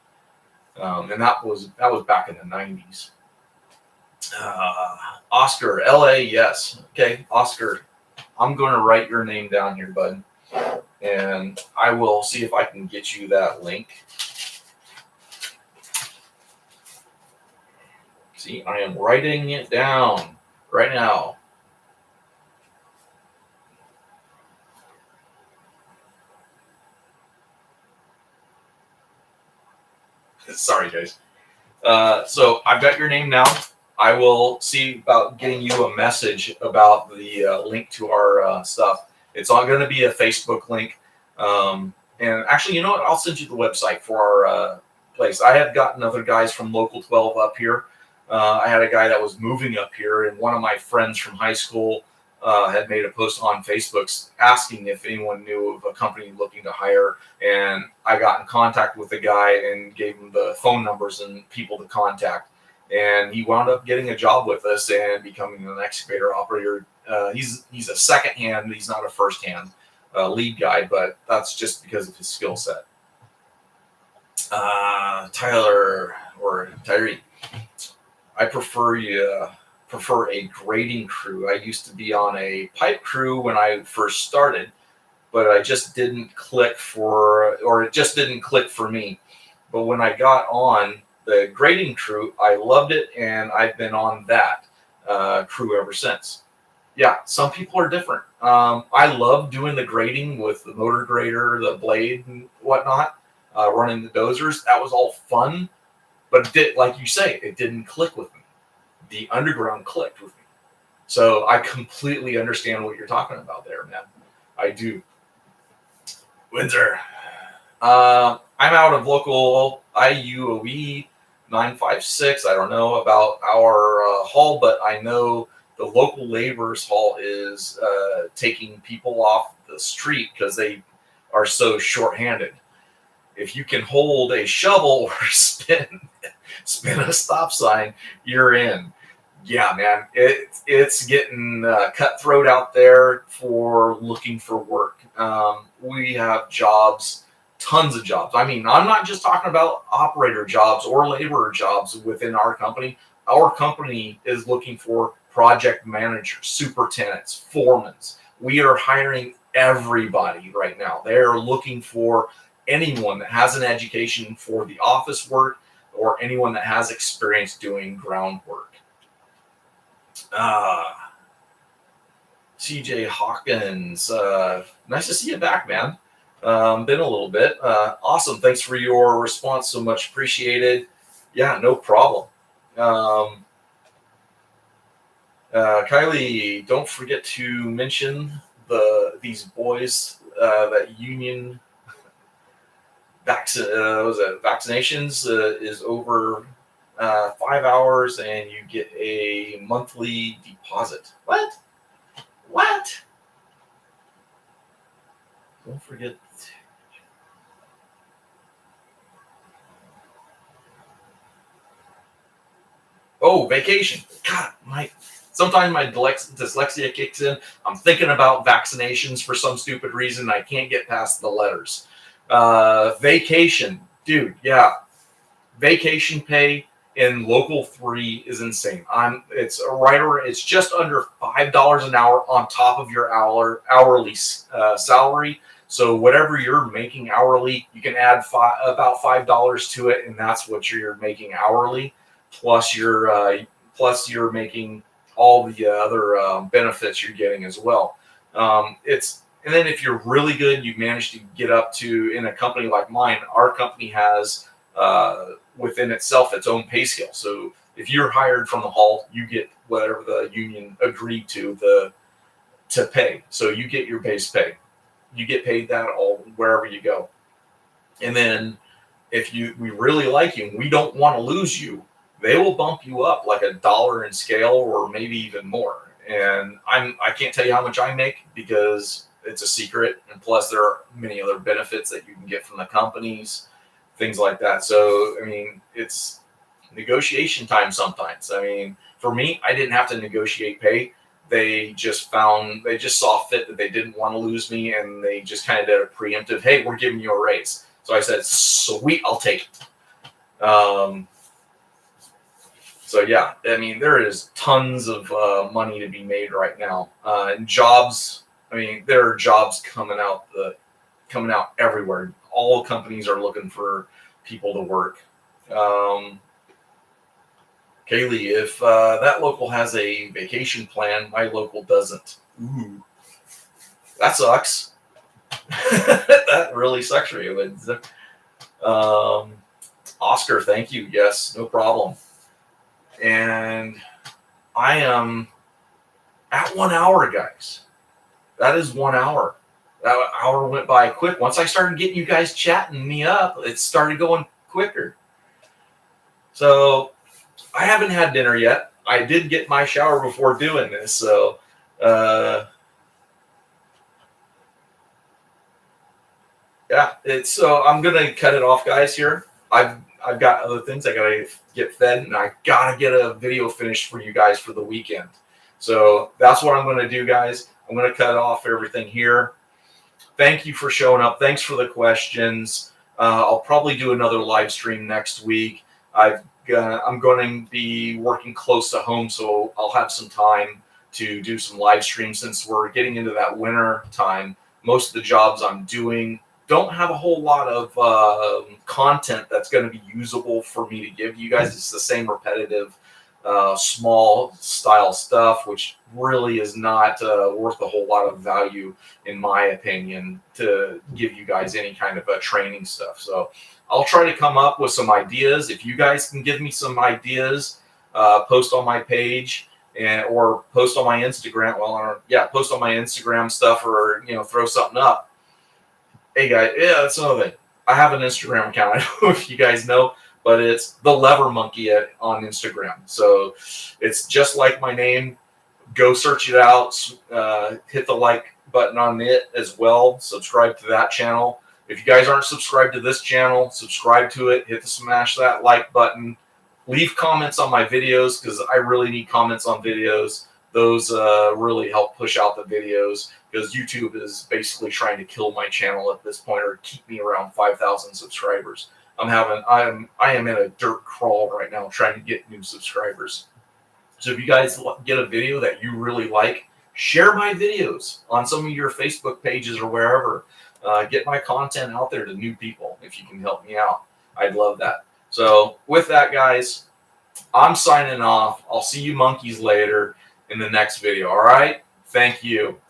And that was back in the 90s. Oscar, LA, yes. Okay, Oscar, I'm going to write your name down here, bud. And I will see if I can get you that link. See, I am writing it down right now. Sorry, guys. So I've got your name now. I will see about getting you a message about the link to our stuff. It's all going to be a Facebook link. And actually, you know what? I'll send you the website for our place. I have gotten other guys from Local 12 up here. I had a guy that was moving up here, and one of my friends from high school had made a post on Facebook asking if anyone knew of a company looking to hire. And I got in contact with the guy and gave him the phone numbers and people to contact. And he wound up getting a job with us and becoming an excavator operator. He's a second hand. He's not a first hand lead guy, but that's just because of his skill set. Tyler or Tyree, I prefer a grading crew. I used to be on a pipe crew when I first started, but I just didn't click it just didn't click for me. But when I got on the grading crew, I loved it, and I've been on that crew ever since. Yeah, some people are different. I love doing the grading with the motor grader, the blade, and whatnot, running the dozers. That was all fun, but like you say, it didn't click with me. The underground clicked with me. So I completely understand what you're talking about there, man. I do. Windsor. I'm out of local IUOE 956. I don't know about our hall, but I know the local laborers hall is taking people off the street because they are so short-handed. If you can hold a shovel or spin a stop sign, you're in. Yeah, man, it's getting cutthroat out there for looking for work. We have jobs, tons of jobs. I mean, I'm not just talking about operator jobs or laborer jobs within our company. Our company is looking for project managers, superintendents, foremen. We are hiring everybody right now. They're looking for anyone that has an education for the office work or anyone that has experience doing groundwork. CJ Hawkins, nice to see you back, man. Been a little bit. Awesome. Thanks for your response. So much appreciated. Yeah, no problem. Kylie, don't forget to mention these boys that union vaccinations is over 5 hours and you get a monthly deposit. What? Don't forget. Oh, vacation. God, sometimes my dyslexia kicks in. I'm thinking about vaccinations for some stupid reason. I can't get past the letters. Vacation. Dude, yeah. Vacation pay in local 3 is insane. It's just under $5 an hour on top of your hourly salary. So whatever you're making hourly, you can add about $5 to it, and that's what you're making hourly. Plus you're making all the other benefits you're getting as well. And then if you're really good, you manage to get up to, in a company like mine, our company has within itself its own pay scale. So if you're hired from the hall, you get whatever the union agreed to pay. So you get your base pay. You get paid that all wherever you go. And then if we really like you and we don't want to lose you, they will bump you up like $1 in scale or maybe even more. And I can't tell you how much I make because it's a secret. And plus there are many other benefits that you can get from the companies, things like that. So, I mean, it's negotiation time sometimes. I mean, for me, I didn't have to negotiate pay. They just saw fit that they didn't want to lose me, and they just kind of did a preemptive, hey, we're giving you a raise. So I said, sweet, I'll take it. So yeah, I mean, there is tons of money to be made right now. And jobs, I mean, there are jobs coming out coming out everywhere. All companies are looking for people to work. Kaylee, if that local has a vacation plan, my local doesn't. Ooh, that sucks. That really sucks for you. Oscar, thank you. Yes, no problem. And I am at 1 hour, guys. That is 1 hour. That hour went by quick. Once I started getting you guys chatting me up, it started going quicker. So I haven't had dinner yet. I did get my shower before doing this, so yeah. So I'm gonna cut it off, guys. Here, I've got other things I gotta get fed, and I gotta get a video finished for you guys for the weekend. So that's what I'm gonna do, guys. I'm gonna cut off everything here. Thank you for showing up. Thanks for the questions. I'll probably do another live stream next week. I'm going to be working close to home, so I'll have some time to do some live streams since we're getting into that winter time. Most of the jobs I'm doing don't have a whole lot of content that's going to be usable for me to give you guys. It's the same repetitive, small style stuff, which really is not worth a whole lot of value, in my opinion, to give you guys any kind of training stuff. So I'll try to come up with some ideas. If you guys can give me some ideas, post on my page or post on my Instagram. Post on my Instagram stuff, or throw something up. Hey guys, yeah, that's another thing. I have an Instagram account. I don't know if you guys know, but it's the Lever Monkey on Instagram. So it's just like my name. Go search it out. Hit the like button on it as well. Subscribe to that channel. If you guys aren't subscribed to this channel, subscribe to it. Smash that like button. Leave comments on my videos, because I really need comments on videos. Those really help push out the videos, because YouTube is basically trying to kill my channel at this point, or keep me around 5,000 subscribers. I am in a dirt crawl right now trying to get new subscribers. So if you guys get a video that you really like, share my videos on some of your Facebook pages or wherever. Get my content out there to new people. If you can help me out, I'd love that. So with that, guys, I'm signing off. I'll see you monkeys later in the next video. All right? Thank you.